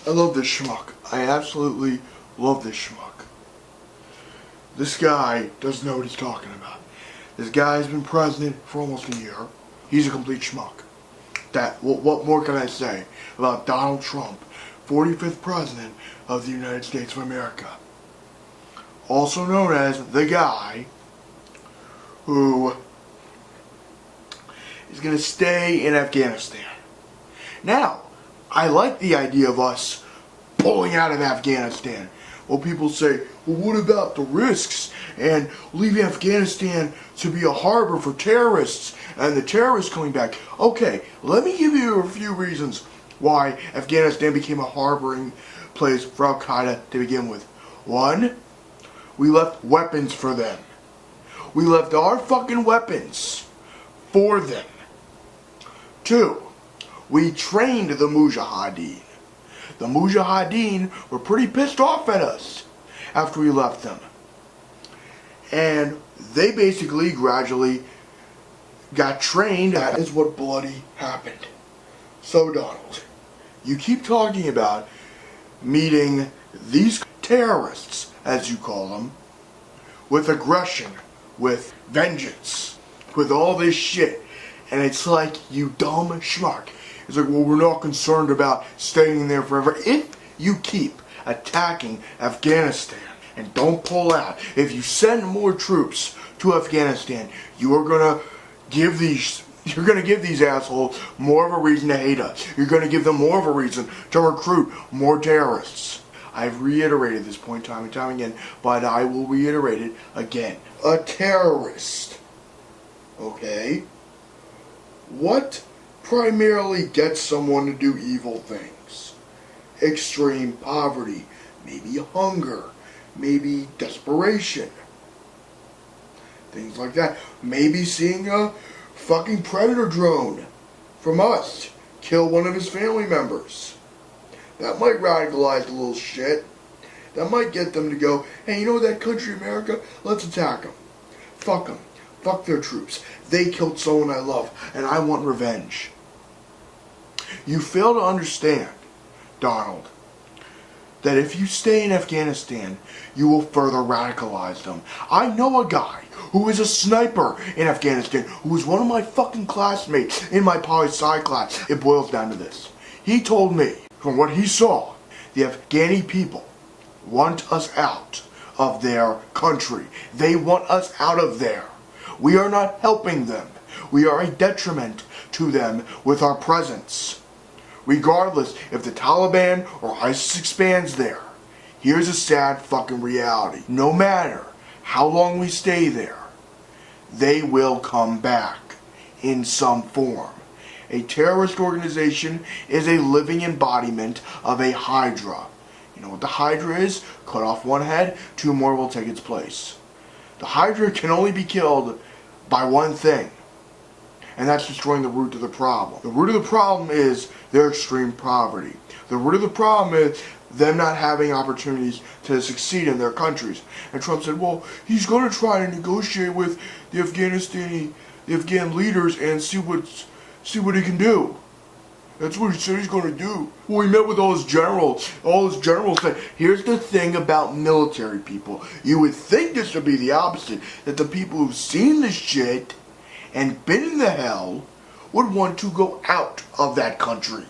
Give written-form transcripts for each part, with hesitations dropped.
I love this schmuck. I absolutely love this schmuck. This guy doesn't know what he's talking about. This guy's been president for almost a year. He's a complete schmuck. What more can I say about Donald Trump, 45th President of the United States of America? Also known as the guy who is going to stay in Afghanistan. Now, I like the idea of us pulling out of Afghanistan. Well, people say, well, what about the risks and leaving Afghanistan to be a harbor for terrorists and the terrorists coming back? Okay, let me give you a few reasons why Afghanistan became a harboring place for Al-Qaeda to begin with. One, we left weapons for them. We left our fucking weapons for them. Two, we trained the Mujahideen. The Mujahideen were pretty pissed off at us after we left them. And they basically gradually got trained. That is what bloody happened. So Donald, you keep talking about meeting these terrorists, as you call them, with aggression, with vengeance, with all this shit. And it's like, you dumb schmuck. It's like, well, we're not concerned about staying there forever. If you keep attacking Afghanistan and don't pull out, if you send more troops to Afghanistan, you're gonna give these assholes more of a reason to hate us. You're gonna give them more of a reason to recruit more terrorists. I've reiterated this point time and time again, but I will reiterate it again. A terrorist, okay? What primarily gets someone to do evil things? Extreme poverty, maybe hunger, maybe desperation, things like that. Maybe seeing a fucking predator drone from us kill one of his family members. That might radicalize a little shit. That might get them to go, hey, you know that country America? Let's attack them. Fuck them. Fuck their troops. They killed someone I love, and I want revenge. You fail to understand, Donald, that if you stay in Afghanistan, you will further radicalize them. I know a guy who is a sniper in Afghanistan, who was one of my fucking classmates in my poli-sci class. It boils down to this. He told me, from what he saw, the Afghani people want us out of their country. They want us out of there. We are not helping them. We are a detriment to them with our presence. Regardless if the Taliban or ISIS expands there, here's a sad fucking reality. No matter how long we stay there, they will come back in some form. A terrorist organization is a living embodiment of a hydra. You know what the hydra is? Cut off one head, two more will take its place. The hydra can only be killed by one thing, and that's destroying the root of the problem. The root of the problem is their extreme poverty. The root of the problem is them not having opportunities to succeed in their countries. And Trump said, well, he's going to try to negotiate with the Afghan leaders and see what he can do. That's what he said he's going to do. Well, he met with all his generals. All his generals said, here's the thing about military people. You would think this would be the opposite. That the people who've seen this shit and been in the hell would want to go out of that country.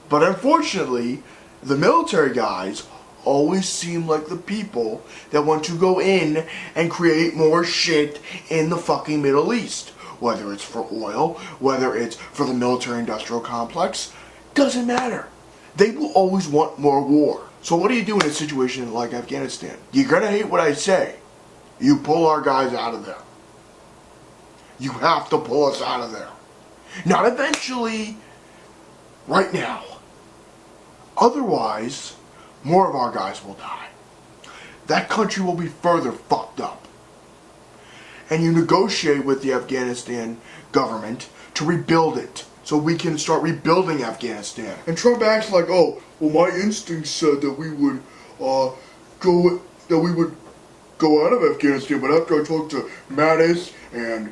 But unfortunately, the military guys always seem like the people that want to go in and create more shit in the fucking Middle East. Whether it's for oil, whether it's for the military-industrial complex, doesn't matter. They will always want more war. So what do you do in a situation like Afghanistan? You're gonna hate what I say. You pull our guys out of there. You have to pull us out of there. Not eventually, right now. Otherwise, more of our guys will die. That country will be further fucked up. And you negotiate with the Afghanistan government to rebuild it so we can start rebuilding Afghanistan. And Trump acts like, oh, well, my instincts said that we would go out of Afghanistan, but after I talked to Mattis and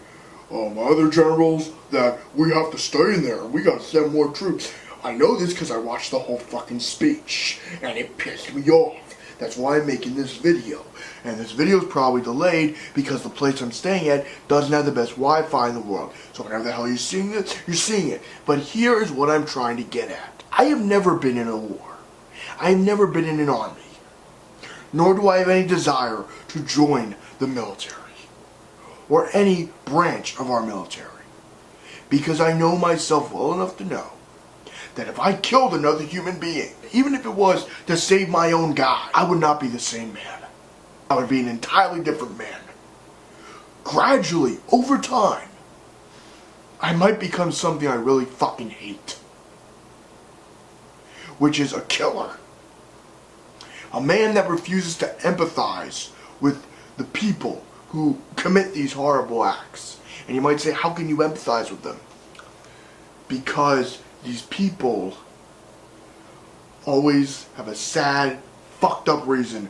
my other generals, that we have to stay in there. We got to send more troops. I know this because I watched the whole fucking speech, and it pissed me off. That's why I'm making this video. And this video is probably delayed because the place I'm staying at doesn't have the best Wi-Fi in the world. So whenever the hell you're seeing this, you're seeing it. But here is what I'm trying to get at. I have never been in a war. I have never been in an army. Nor do I have any desire to join the military. Or any branch of our military. Because I know myself well enough to know that if I killed another human being, even if it was to save my own guy, I would not be the same man. I would be an entirely different man. Gradually, over time, I might become something I really fucking hate. Which is a killer. A man that refuses to empathize with the people who commit these horrible acts. And you might say, how can you empathize with them? Because these people always have a sad, fucked up reason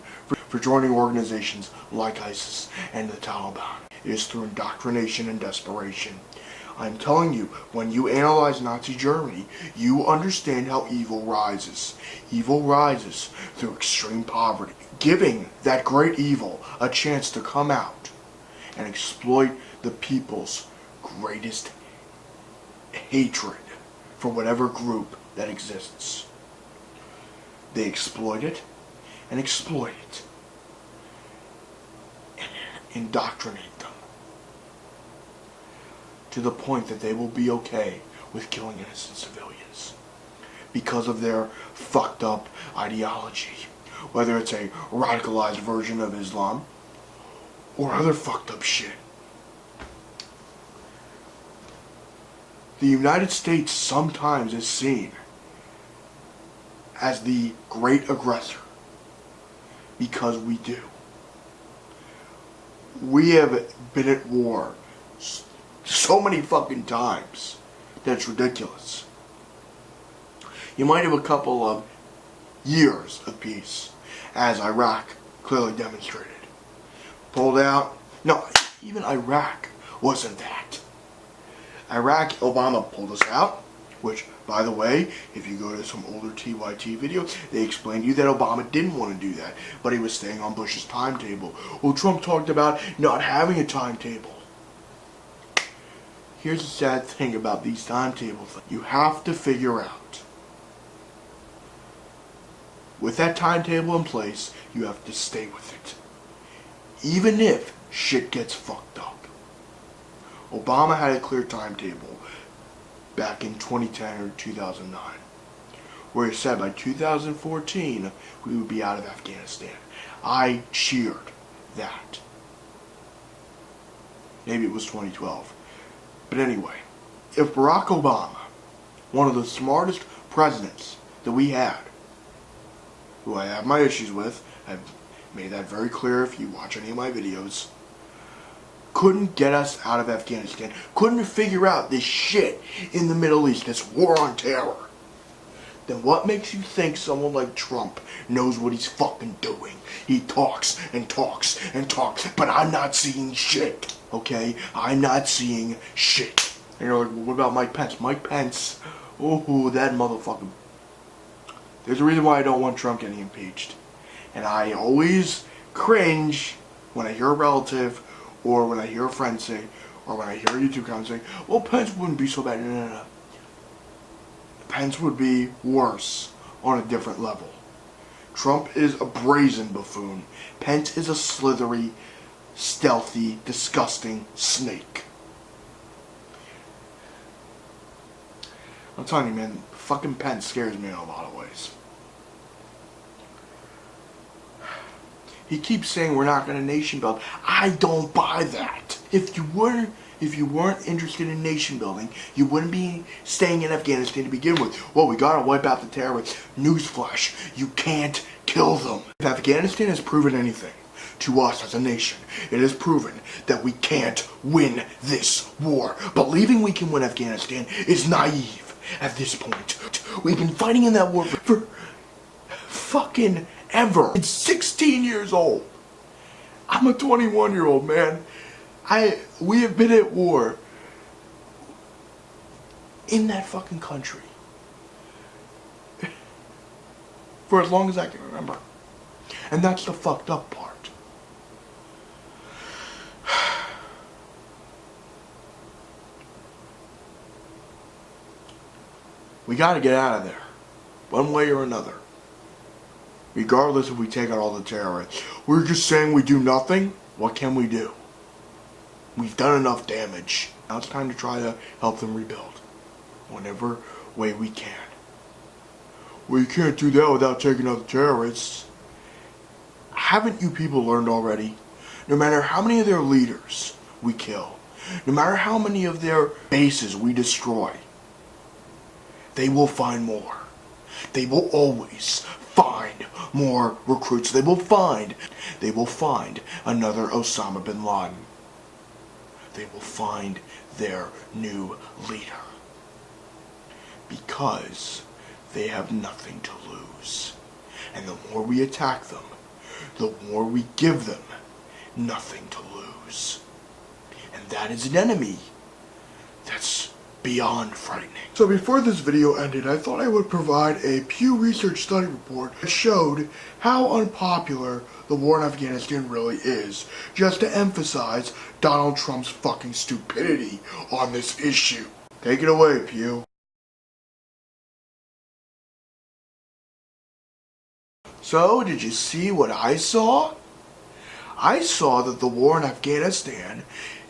for joining organizations like ISIS and the Taliban. It is through indoctrination and desperation. I'm telling you, when you analyze Nazi Germany, you understand how evil rises. Evil rises through extreme poverty, giving that great evil a chance to come out and exploit the people's greatest hatred for whatever group that exists. They exploit it and exploit it and indoctrinate them to the point that they will be okay with killing innocent civilians because of their fucked up ideology, whether it's a radicalized version of Islam or other fucked up shit. The United States sometimes is seen as the great aggressor because we do. We have been at war so many fucking times that it's ridiculous. You might have a couple of years of peace, as Iraq clearly demonstrated. Pulled out. No, even Iraq wasn't that. Iraq, Obama pulled us out, which, by the way, if you go to some older TYT videos, they explained to you that Obama didn't want to do that, but he was staying on Bush's timetable. Well, Trump talked about not having a timetable. Here's the sad thing about these timetables. You have to figure out, with that timetable in place, you have to stay with it. Even if shit gets fucked up. Obama had a clear timetable back in 2010 or 2009, where he said by 2014 we would be out of Afghanistan. I cheered that. Maybe it was 2012. But anyway, if Barack Obama, one of the smartest presidents that we had, who I have my issues with, I've made that very clear if you watch any of my videos, couldn't get us out of Afghanistan, couldn't figure out this shit in the Middle East, this war on terror, then what makes you think someone like Trump knows what he's fucking doing? He talks and talks and talks, but I'm not seeing shit, okay? I'm not seeing shit. And you're like, well, what about Mike Pence? Mike Pence, oh, that motherfucker. There's a reason why I don't want Trump getting impeached. And I always cringe when I hear a relative or when I hear a friend say, or when I hear a YouTube comment say, well, Pence wouldn't be so bad. No. Pence would be worse on a different level. Trump is a brazen buffoon. Pence is a slithery, stealthy, disgusting snake. I'm telling you, man, fucking Pence scares me in a lot of ways. He keeps saying we're not going to nation build. I don't buy that. If you weren't interested in nation building, you wouldn't be staying in Afghanistan to begin with. Well, we got to wipe out the terrorists. Newsflash, you can't kill them. If Afghanistan has proven anything to us as a nation, it has proven that we can't win this war. Believing we can win Afghanistan is naive at this point. We've been fighting in that war for fucking ever. It's 16 years old. I'm a 21-year-old, man. We have been at war in that fucking country for as long as I can remember. And that's the fucked up part. We gotta get out of there, one way or another. Regardless if we take out all the terrorists. We're just saying we do nothing? What can we do? We've done enough damage. Now it's time to try to help them rebuild. Whatever way we can. Well, you can't do that without taking out the terrorists. Haven't you people learned already? No matter how many of their leaders we kill, no matter how many of their bases we destroy, they will find more. They will always find more recruits. They will find another Osama bin Laden. They will find their new leader. Because they have nothing to lose. And the more we attack them, the more we give them nothing to lose. And that is an enemy that's beyond frightening. So before this video ended, I thought I would provide a Pew Research study report that showed how unpopular the war in Afghanistan really is, just to emphasize Donald Trump's fucking stupidity on this issue. Take it away, Pew. So, did you see what I saw? I saw that the war in Afghanistan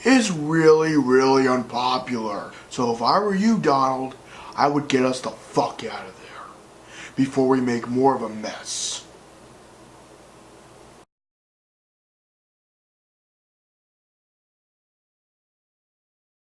is really, really unpopular. So if I were you, Donald, I would get us the fuck out of there before we make more of a mess.